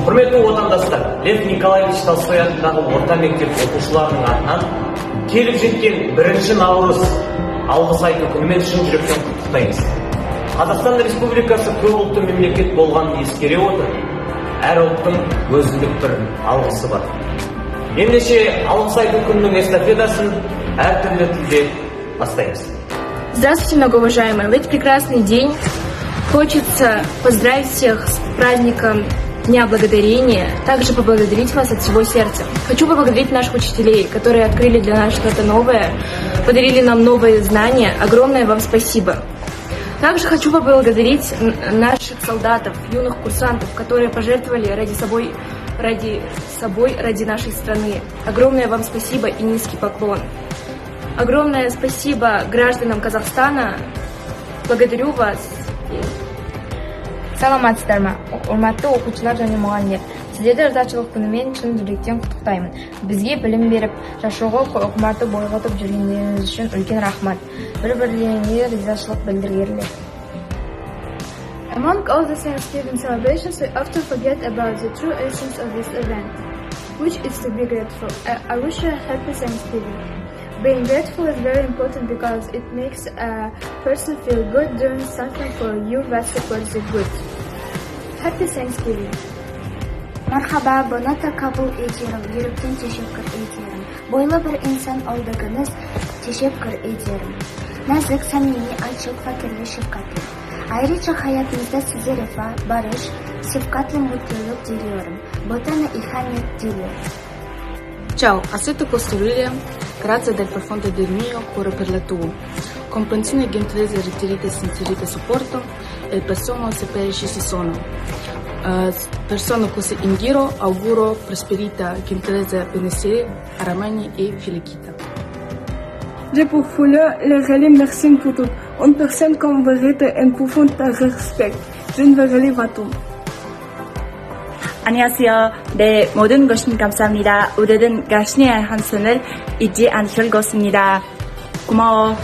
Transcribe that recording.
Құрметті отандастар, Лев Николаевич Толстой атындағы орта мектеп оқушыларының атынан келіп жеткен 1 наурыз алғыс айту күнімен шын жүректен құттықтаймыз. Қазақстан Республикасы көп ұлтты мемлекет болғанын ескере отырып, әр ұлттың өзіндік бір алғысы бар. Ендеше алғыс айту күнінің эстафетасын әртүрлі тілде бастаймыз. Здравствуйте, многоуважаемые! В этот прекрасный день хочется поздравить всех с праздником Дня Благодарения, также поблагодарить вас от всего сердца. Хочу поблагодарить наших учителей, которые открыли для нас что-то новое, подарили нам новые знания. Огромное вам спасибо. Также хочу поблагодарить наших солдатов, юных курсантов, которые пожертвовали ради нашей страны. Огромное вам спасибо и низкий поклон. Огромное спасибо гражданам Казахстана. Благодарю вас. Саламатсыздар ма? Урматты оқушылар және мұғалімдер. Сіздерді ризашылық күнімен шын жүректен құттықтаймын. Бізге білім беріп, жашауға құмарты бойғатып жүргендеріңіз үшін үлкен рахмат. Бір-бірлеріңізге ризашылық білдіргерлер. Among all the Thanksgiving celebrations, we often forget about the true essence of this event, which is to be grateful. I wish you a happy Thanksgiving. Being grateful is very important because it makes a person feel good doing something for you that supports the good. Happy Thanksgiving. Marhaba, buni qabul ederim, yurakdan tashakkur ederim. Boyli bir inson oldingiz, tashakkur ederim. Nazik, samimiy, ochiq, fakrli, shafqatli. Ayrıca hayatınızda size refah, barış, şefkatli mutluluk diliyorum. Botana ihanet diliyorum. Ciao, aceto costruire, grazie del profondo del mio cuore per la tua. Comprensione gentilezza ritirite sincerite supporto e persone sapere ci si sono. Persone così in giro auguro prosperità, gentilezza, benessere, aramani e felicità. Je pour le réel merci pour tout. Une personne comme vérité et profond respect. Je ne veux rien à tout. 안녕하세요. 네, 모든 것은 감사합니다. 오늘은 가신의 한 손을 잊지 않을 것입니다. 고마워.